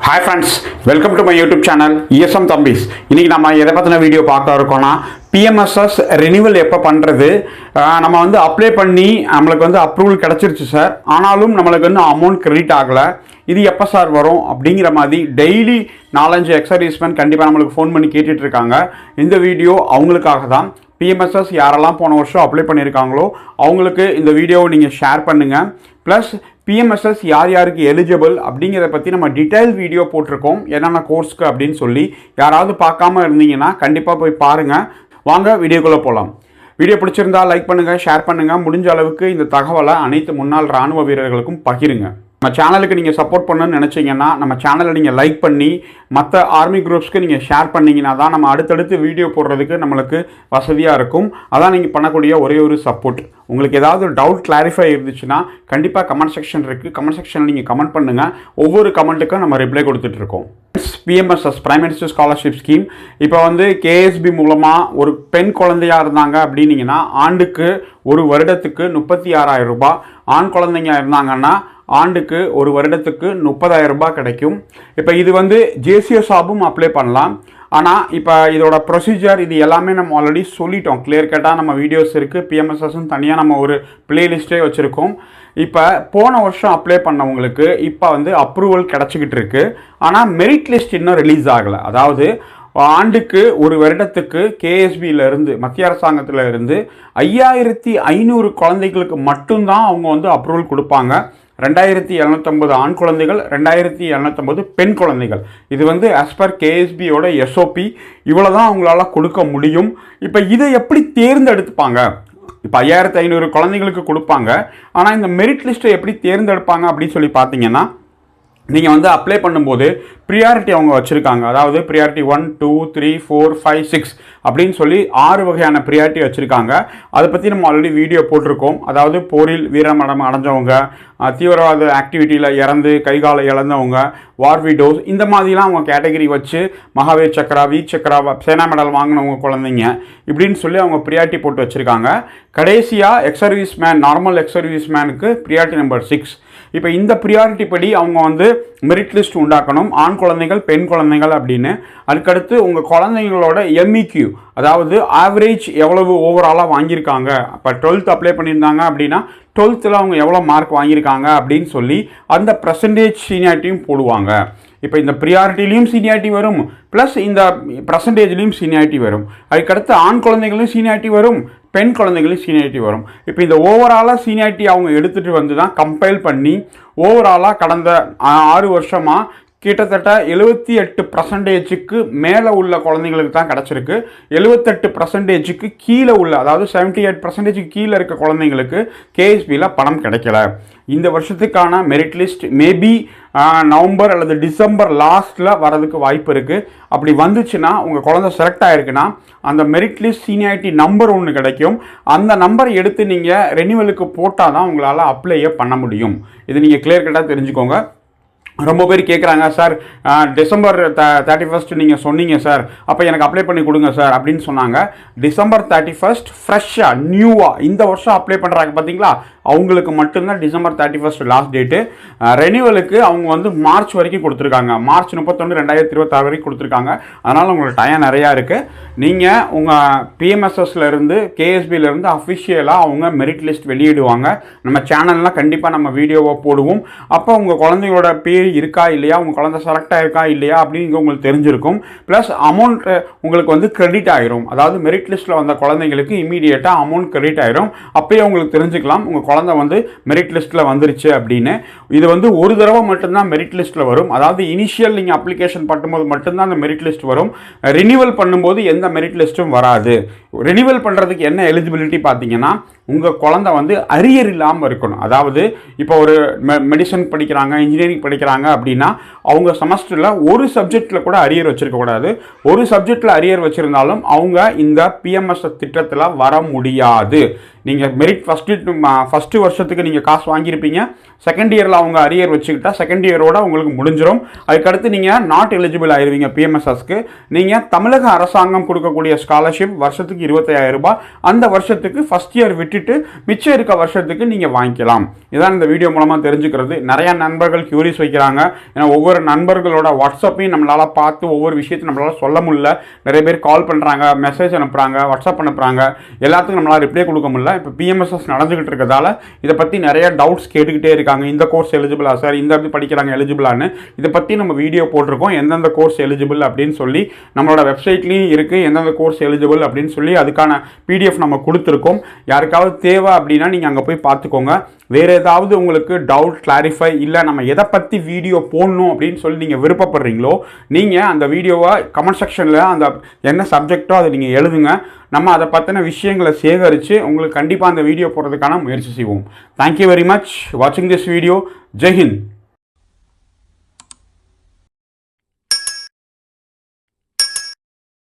Hi friends, welcome to my YouTube channel ESM Thambis. இன்னைக்கு நம்ம எதை பத்தின வீடியோ பார்க்க இருக்கோம்னா PMSS renewal எப்போ பண்ணுறது, நம்ம வந்து அப்ளை பண்ணி நம்மளுக்கு வந்து அப்ரூவல் கிடச்சிருச்சு சார், ஆனாலும் நம்மளுக்கு வந்து அமௌண்ட் கிரெடிட் ஆகலை, இது எப்போ சார் வரும் அப்படிங்கிற மாதிரி டெய்லி 4-5 எக்ஸர்வீஸ்மேன் கண்டிப்பாக நம்மளுக்கு ஃபோன் பண்ணி கேட்டுட்டு இருக்காங்க. இந்த வீடியோ அவங்களுக்காக தான். PMSS யாரெல்லாம் போன வருஷம் அப்ளை பண்ணியிருக்காங்களோ அவங்களுக்கு இந்த வீடியோவை நீங்கள் ஷேர் பண்ணுங்கள். ப்ளஸ் PMSS யார் யாருக்கு எலிஜிபிள் அப்படிங்கிறத பற்றி நம்ம டீட்டெயில் வீடியோ போட்டிருக்கோம், என்னென்ன கோர்ஸ்க்கு அப்படின்னு சொல்லி. யாராவது பார்க்காம இருந்தீங்கன்னா கண்டிப்பாக போய் பாருங்கள். வாங்க வீடியோக்குள்ளே போகலாம். வீடியோ பிடிச்சிருந்தா லைக் பண்ணுங்கள், ஷேர் பண்ணுங்கள். முடிஞ்ச அளவுக்கு இந்த தகவலை அனைத்து முன்னாள் இராணுவ வீரர்களுக்கும் பகிருங்க. நம்ம சேனலுக்கு நீங்கள் சப்போர்ட் பண்ணணும்னு நினச்சிங்கன்னா நம்ம சேனலை நீங்கள் லைக் பண்ணி மற்ற ஆர்மி குரூப்ஸ்க்கு நீங்கள் ஷேர் பண்ணிங்கன்னா தான் நம்ம அடுத்தடுத்து வீடியோ போடுறதுக்கு நம்மளுக்கு வசதியாக இருக்கும். அதான் நீங்கள் பண்ணக்கூடிய ஒரே ஒரு சப்போர்ட். உங்களுக்கு ஏதாவது டவுட் கிளாரிஃபை இருந்துச்சுன்னா கண்டிப்பாக கமெண்ட் செக்ஷன் இருக்குது, கமெண்ட் செக்ஷனில் நீங்கள் கமெண்ட் பண்ணுங்கள். ஒவ்வொரு கமெண்ட்டுக்கும் நம்ம ரிப்ளை கொடுத்துட்ருக்கோம். PMSS prime minister scholarship scheme இப்போ வந்து KSB மூலமாக ஒரு பெண் குழந்தையாக இருந்தாங்க அப்படின்னீங்கன்னா ஆண்டுக்கு ஒரு வருடத்துக்கு 36,000 ரூபாய், ஆண் குழந்தைங்க இருந்தாங்கன்னா ஆண்டுக்கு ஒரு வருடத்துக்கு 30,000 ரூபாய் கிடைக்கும். இப்போ இது வந்து JCO சாபும் அப்ளை பண்ணலாம். ஆனால் இப்போ இதோட ப்ரொசீஜர் இது எல்லாமே நம்ம ஆல்ரெடி சொல்லிட்டோம், கிளியர் கட்டாக நம்ம வீடியோஸ் இருக்குது. PMSSன்னு தனியாக நம்ம ஒரு பிளேலிஸ்ட்டே வச்சுருக்கோம். இப்போ போன வருஷம் அப்ளை பண்ணவங்களுக்கு இப்போ வந்து அப்ரூவல் கிடச்சிக்கிட்டு இருக்கு. ஆனால் மெரிட் லிஸ்ட் இன்னும் ரிலீஸ் ஆகலை. அதாவது ஆண்டுக்கு ஒரு வருடத்துக்கு KSBயிலேருந்து மத்திய அரசாங்கத்தில் இருந்து 5,500 குழந்தைகளுக்கு மட்டும்தான் அவங்க வந்து அப்ரூவல் கொடுப்பாங்க. 2,750 ஆண் குழந்தைகள், 2,750 பெண் குழந்தைகள். இது வந்து ஆஸ் பர் KSBயோட SOP. இவ்வளோ தான் அவங்களால கொடுக்க முடியும். இப்போ இதை எப்படி தேர்ந்தெடுப்பாங்க? இப்போ 5,500 குழந்தைங்களுக்கு கொடுப்பாங்க. ஆனால் இந்த மெரிட் லிஸ்ட்டை எப்படி தேர்ந்தெடுப்பாங்க அப்படின்னு சொல்லி பார்த்தீங்கன்னா, நீங்கள் வந்து அப்ளை பண்ணும்போது ப்ரியாரிட்டி அவங்க வச்சுருக்காங்க. அதாவது ப்ரியாரிட்டி 1, 2, 3, 4, 5, 6 அப்படின்னு சொல்லி 6 வகையான ப்ரியாரிட்டி வச்சுருக்காங்க. அதை பற்றி நம்ம ஆல்ரெடி வீடியோ போட்டிருக்கோம். அதாவது போரில் வீரமரணம் அடைஞ்சவங்க, தீவிரவாத ஆக்டிவிட்டியில் இறந்து கைகாலை இழந்தவங்க, வார் விடோஸ், இந்த மாதிரிலாம் அவங்க கேட்டகரி வச்சு மகாவீர் சக்ரா, வீர் சக்ரா, சேனா மெடல் வாங்கினவங்க குழந்தைங்க இப்படின்னு சொல்லி அவங்க ப்ரியாரிட்டி போட்டு வச்சுருக்காங்க. கடைசியாக எக்ஸர்வீஸ் மேன், நார்மல் எக்ஸர்வீஸ் மேனுக்கு ப்ரியாரிட்டி நம்பர் 6. இப்போ இந்த ப்ரியாரிட்டி படி அவங்க வந்து மெரிட் லிஸ்ட் உண்டாக்கணும், ஆண் குழந்தைகள் பெண் குழந்தைகள் அப்படின்னு. அதுக்கடுத்து உங்கள் குழந்தைங்களோட MEQ, அதாவது ஆவரேஜ் எவ்வளவு ஓவராலாக வாங்கியிருக்காங்க. இப்போ 12th அப்ளை பண்ணியிருந்தாங்க அப்படின்னா 12th அவங்க எவ்வளோ மார்க் வாங்கியிருக்காங்க அப்படின்னு சொல்லி அந்த பர்சன்டேஜ் சீனியாரிட்டியும் போடுவாங்க. இப்போ இந்த ப்ரியாரிட்டிலையும் சீனியாரிட்டி வரும், ப்ளஸ் இந்த பர்சன்டேஜ்லேயும் சீனியாரிட்டி வரும். அதுக்கடுத்து ஆண் குழந்தைகளையும் சீனியாரிட்டி வரும், பெண் குழந்தைகளையும் சீனியாரிட்டி வரும். இப்போ இந்த ஓவராலாக சீனியாரிட்டி அவங்க எடுத்துகிட்டு வந்து தான் கம்பைல் பண்ணி ஓவராலாக கடந்த 6 வருஷமாக கிட்டத்தட்ட 78% மேலே உள்ள குழந்தைங்களுக்கு தான் கிடச்சிருக்கு. 78% கீழே உள்ள, அதாவது 78% கீழே இருக்க குழந்தைங்களுக்கு KSBயில் பணம் கிடைக்கல. இந்த வருஷத்துக்கான மெரிட் லிஸ்ட் மேபி நவம்பர் அல்லது டிசம்பர் லாஸ்ட்டில் வரதுக்கு வாய்ப்பு இருக்குது. அப்படி வந்துச்சுன்னா உங்கள் குழந்தை செலக்ட் ஆகிருக்குன்னா அந்த மெரிட் லிஸ்ட் சீனியாரிட்டி நம்பர் ஒன்று கிடைக்கும். அந்த நம்பரை எடுத்து நீங்கள் ரெனியூவலுக்கு போட்டால் தான் உங்களால் அப்ளையே பண்ண முடியும். இது நீங்கள் கிளியர் கட்டாக தெரிஞ்சுக்கோங்க. ரொம்ப பேர் கேட்குறாங்க, சார் டிசம்பர் 31 நீங்கள் சொன்னீங்க சார், அப்போ எனக்கு அப்ளை பண்ணி கொடுங்க சார் அப்படின்னு சொன்னாங்க. டிசம்பர் 31 ஃப்ரெஷ்ஷாக நியூவாக இந்த வருஷம் அப்ளை பண்ணுறாங்க பார்த்தீங்களா, அவங்களுக்கு மட்டும்தான் டிசம்பர் 31 லாஸ்ட் டேட்டு. ரெனியூவலுக்கு அவங்க வந்து மார்ச் வரைக்கும் கொடுத்துருக்காங்க, மார்ச் 31, 2026 வரைக்கும் கொடுத்துருக்காங்க. அதனால் உங்களுக்கு டைம் நிறையா இருக்குது. நீங்கள் உங்கள் PMSSலேருந்து KSBயிலேருந்து அஃபிஷியலாக அவங்க மெரிட் லிஸ்ட் வெளியிடுவாங்க. நம்ம சேனல்லாம் கண்டிப்பாக நம்ம வீடியோவை போடுவோம். அப்போ உங்கள் குழந்தைங்களோட பேர் இருக்கா இல்லையா, உங்கள் குழந்தை செலக்ட் ஆகிருக்கா இல்லையா அப்படின்னு உங்களுக்கு தெரிஞ்சிருக்கும். ப்ளஸ் அமௌண்ட் உங்களுக்கு வந்து கிரெடிட் ஆகிரும். அதாவது மெரிட் லிஸ்ட்டில் வந்த குழந்தைங்களுக்கு இமீடியட்டாக அமௌண்ட் கிரெடிட் ஆகிரும். அப்போயே உங்களுக்கு தெரிஞ்சுக்கலாம் உங்கள் குழந்தை வந்து மெரிட் லிஸ்ட்டில் வந்துருச்சு அப்படின்னு. இது வந்து ஒரு தடவை மட்டும்தான் மெரிட் லிஸ்ட்டில் வரும். அதாவது இனிஷியல் நீங்கள் அப்ளிகேஷன் பண்ணும்போது மட்டும்தான் அந்த மெரிட் லிஸ்ட் வரும். ரினியூவல் பண்ணும்போது எந்த மெரிட் லிஸ்ட்டும் வராது. ரினியூவல் பண்ணுறதுக்கு என்ன எலிஜிபிலிட்டி பார்த்தீங்கன்னா, உங்கள் குழந்தை வந்து அரியர் இல்லாமல் இருக்கணும். அதாவது இப்போ ஒரு மெடிசன் படிக்கிறாங்க, இன்ஜினியரிங் படிக்கிறாங்க அப்படின்னா அவங்க செமஸ்டரில் ஒரு சப்ஜெக்டில் கூட அரியர் வச்சுருக்கக்கூடாது. ஒரு சப்ஜெக்டில் அரியர் வச்சுருந்தாலும் அவங்க இந்த PMSS திட்டத்தில் வர முடியாது. நீங்கள் மெரிட் ஃபஸ்ட்டு வருஷத்துக்கு நீங்கள் காசு வாங்கியிருப்பீங்க, செகண்ட் இயரில் அவங்க அரியர் வச்சுக்கிட்டா செகண்ட் இயரோட உங்களுக்கு முடிஞ்சிடும். அதுக்கடுத்து நீங்கள் நாட் எலிஜிபிள் ஆயிடுவீங்க பிஎம்எஸ்எஸ்க்கு. நீங்கள் தமிழக அரசாங்கம் கொடுக்கக்கூடிய ஸ்காலர்ஷிப் வருஷத்துக்கு 25,000 ரூபாய், அந்த வருஷத்துக்கு ஃபஸ்ட் இயர் விட்டுட்டு மிச்சம் இருக்க வருஷத்துக்கு நீங்கள் வாங்கிக்கலாம். இதான் இந்த வீடியோ மூலமாக தெரிஞ்சுக்கிறது. நிறையா நண்பர்கள் கியூரிஸ் வைக்கிறாங்க. ஏன்னா ஒவ்வொரு நண்பர்களோட வாட்ஸ்அப்பையும் நம்மளால் பார்த்து ஒவ்வொரு விஷயத்தையும் நம்மளால் சொல்ல முடியல. நிறைய பேர் கால் பண்ணுறாங்க, மெசேஜ் அனுப்புகிறாங்க, வாட்ஸ்அப் அனுப்புகிறாங்க, எல்லாத்துக்கும் நம்மளால் ரிப்ளை கொடுக்க முடியல. இப்போ பிஎம்எஸ்எஸ் நடந்துகிட்டு இருக்கிறதால இதை பற்றி நிறைய டவுட்ஸ் கேட்டுக்கிட்டே இருக்காங்க. இந்த கோர்ஸ் எலிஜிபிளா சார், இந்த அப்படி படிக்கிறாங்க எலிஜிபிளான்னு. இதை பற்றி நம்ம வீடியோ போட்டிருக்கோம், எந்தெந்த கோர்ஸ் எலிஜிபிள் அப்படின்னு சொல்லி. நம்மளோட வெப்சைட்லேயும் இருக்குது எந்தெந்த கோர்ஸ் எலிஜிபிள் அப்படின்னு சொல்லி. அதுக்கான பிடிஎஃப் நம்ம கொடுத்துருக்கோம். யாருக்காவது தேவை அப்படின்னா நீங்கள் அங்கே போய் பார்த்துக்கோங்க. வேறு ஏதாவது உங்களுக்கு டவுட் கிளாரிஃபை இல்லை நம்ம எதை பற்றி வீடியோ போடணும் அப்படின்னு சொல்லி நீங்கள் விருப்பப்படுறீங்களோ நீங்கள் அந்த வீடியோவை கமெண்ட் செக்ஷனில் அந்த என்ன சப்ஜெக்டோ அதை நீங்கள் எழுதுங்க. நம்ம அதை பற்றின விஷயங்களை சேகரித்து உங்களுக்கு கண்டிப்பாக அந்த வீடியோ போடுறதுக்கான முயற்சி செய்வோம். தேங்க்யூ வெரி மச் வாட்சிங் திஸ் வீடியோ. ஜெய் ஹிந்த்.